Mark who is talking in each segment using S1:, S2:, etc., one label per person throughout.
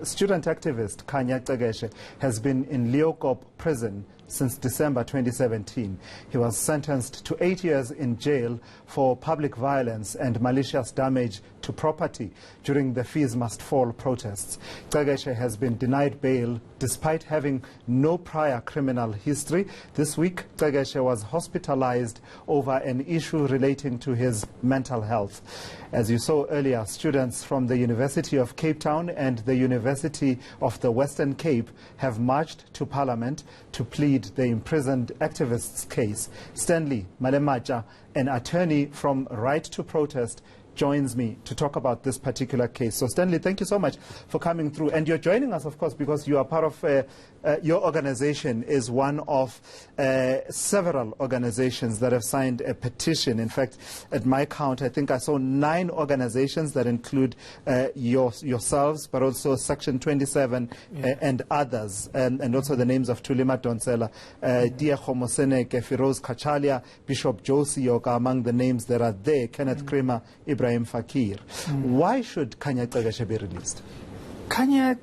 S1: Student activist Kanya Cekeshe has been in Leeuwkop prison since December 2017. He was sentenced to 8 years in jail for public violence and malicious damage to property during the Fees Must Fall protests. Cekeshe has been denied bail despite having no prior criminal history. This week, Cekeshe was hospitalized over an issue relating to his mental health. As you saw earlier, students from the University of Cape Town and the University of the Western Cape have marched to Parliament to plead the imprisoned activists' case. Stanley Malemacha, an attorney from Right to Protest, joins me to talk about this particular case. So Stanley, thank you so much for coming through. And you're joining us, of course, because you are part of, your organization is one of several organizations that have signed a petition. In fact, at my count, I think I saw 9 organizations that include yourselves, but also Section 27 and others, and also the names of Tulima Donsela, Dia Homoseneke, Firoz Kachalia, Bishop Josie Yoka, among the names that are there, Kenneth Kramer, Ibrahim Fakir. Why should Kanya Cekeshe be released?
S2: Kanya,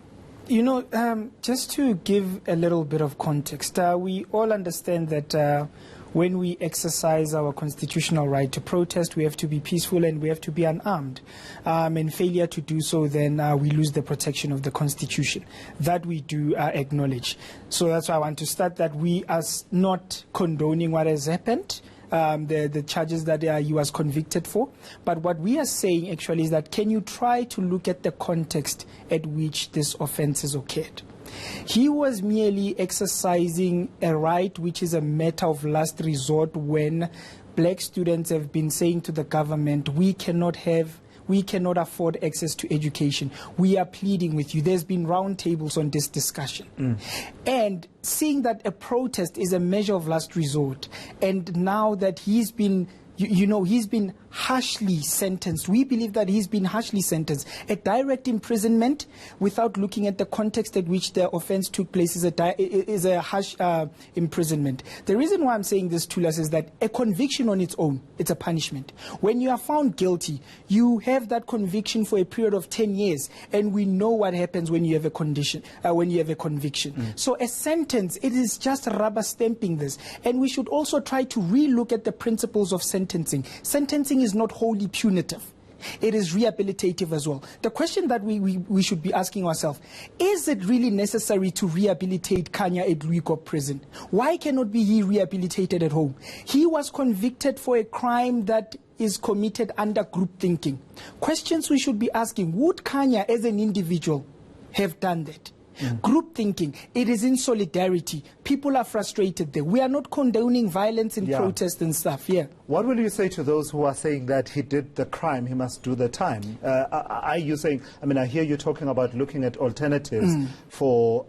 S2: you know, just to give a little bit of context, we all understand that when we exercise our constitutional right to protest, we have to be peaceful and we have to be unarmed. And failure to do so, then we lose the protection of the Constitution. That we do acknowledge. So that's why I want to start that we are not condoning what has happened. The charges that he was convicted for. But what we are saying actually is that can you try to look at the context at which this offense has occurred? He was merely exercising a right which is a matter of last resort when black students have been saying to the government, we cannot afford access to education. We are pleading with you. There's been roundtables on this discussion. And seeing that a protest is a measure of last resort, and now that he's been, he's been harshly sentenced. We believe that he's been harshly sentenced. A direct imprisonment without looking at the context at which the offense took place is a harsh imprisonment. The reason why I'm saying this to us is that a conviction on its own, it's a punishment. When you are found guilty, you have that conviction for a period of 10 years, and we know what happens when you have a conviction. So a sentence, it is just rubber stamping this. And we should also try to relook at the principles of sentencing. Sentencing is not wholly punitive. It is rehabilitative as well. The question that we should be asking ourselves, is it really necessary to rehabilitate Kanya at Leeuwkop prison? Why cannot be he rehabilitated at home? He was convicted for a crime that is committed under group thinking. Questions we should be asking, would Kanya as an individual have done that? Group thinking, it is in solidarity. People are frustrated there. We are not condoning violence in protest and stuff.
S1: What will you say to those who are saying that he did the crime, he must do the time? Are you saying, I mean, I hear you talking about looking at alternatives for,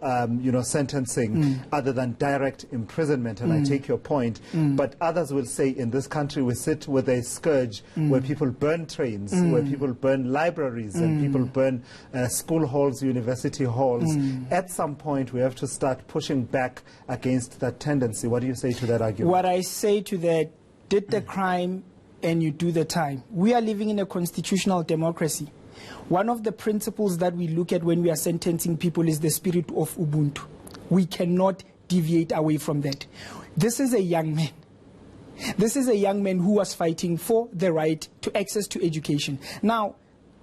S1: sentencing other than direct imprisonment, and I take your point. But others will say in this country we sit with a scourge where people burn trains, where people burn libraries, and people burn school halls, university halls. At some point, we have to start pushing back against that tendency. What do you say to that argument?
S2: What I say to that, did the crime and you do the time. We are living in a constitutional democracy. One of the principles that we look at when we are sentencing people is the spirit of Ubuntu. We cannot deviate away from that. This is a young man. This is a young man who was fighting for the right to access to education. Now,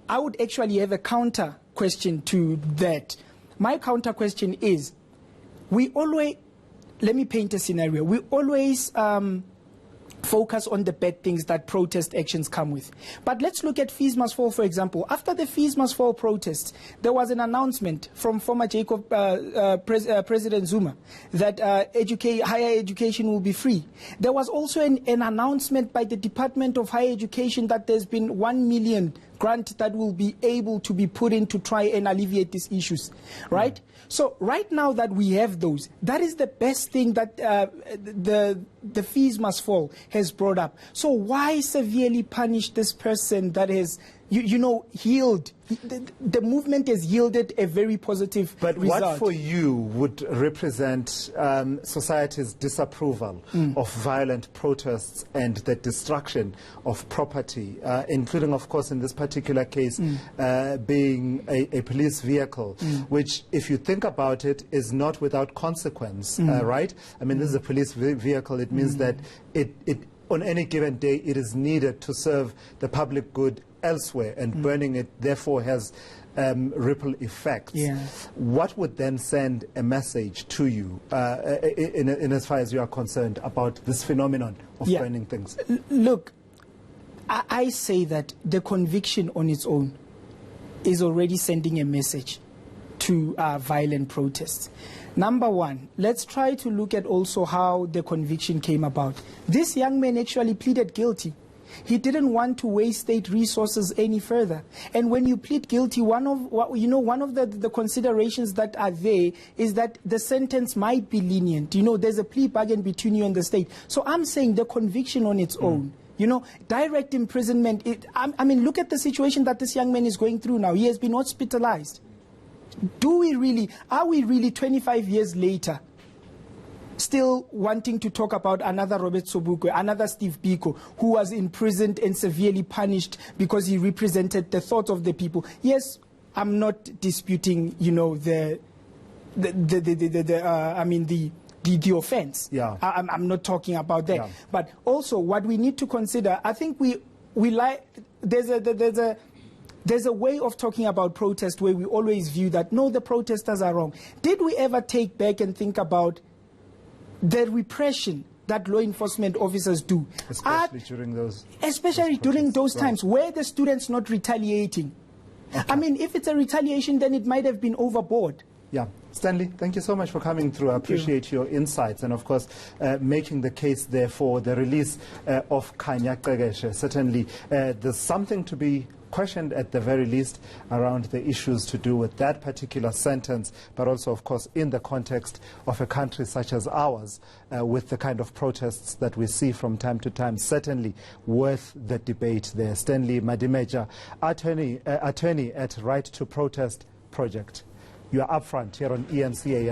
S2: I would actually have a counter question to that. My counter question is, let me paint a scenario. We always focus on the bad things that protest actions come with. But let's look at Fees Must Fall, for example. After the Fees Must Fall protests, there was an announcement from former President Zuma that higher education will be free. There was also an announcement by the Department of Higher Education that there's been 1 million grant that will be able to be put in to try and alleviate these issues, right? So right now that we have those, that is the best thing that the Fees Must Fall has brought up. So why severely punish this person that has healed. The movement has yielded a very positive
S1: But
S2: result.
S1: what for you would represent society's disapproval of violent protests and the destruction of property, including, of course, in this particular case, being a police vehicle, which, if you think about it, is not without consequence, right? I mean, this is a police vehicle. It means that it on any given day, it is needed to serve the public good elsewhere, and burning it therefore has ripple effects.
S2: Yeah.
S1: What would then send a message to you in as far as you are concerned about this phenomenon of burning things?
S2: Look, I say that the conviction on its own is already sending a message to violent protests. Number one, let's try to look at also how the conviction came about. This young man actually pleaded guilty. He didn't want to waste state resources any further. And when you plead guilty, one of the considerations that are there is that the sentence might be lenient. There's a plea bargain between you and the state. So I'm saying the conviction on its own. Direct imprisonment. I mean, look at the situation that this young man is going through now. He has been hospitalized. Are we really 25 years later still wanting to talk about another Robert Sobukwe, another Steve Biko, who was imprisoned and severely punished because he represented the thoughts of the people? Yes, I'm not disputing, the offense.
S1: Yeah.
S2: I'm not talking about that.
S1: Yeah.
S2: But also, what we need to consider, I think there's a way of talking about protest where we always view that, no, the protesters are wrong. Did we ever take back and think about the repression that law enforcement officers do?
S1: Especially during those
S2: times. Were the students not retaliating? Okay. I mean, if it's a retaliation, then it might have been overboard.
S1: Yeah. Stanley, thank you so much for coming through. I appreciate your insights and, of course, making the case there for the release of Kanya Cekeshe. Certainly, there's something to be questioned at the very least around the issues to do with that particular sentence, but also, of course, in the context of a country such as ours, with the kind of protests that we see from time to time. Certainly worth the debate there. Stanley Madimeja, attorney at Right to Protest Project. You are up front here on ENCA.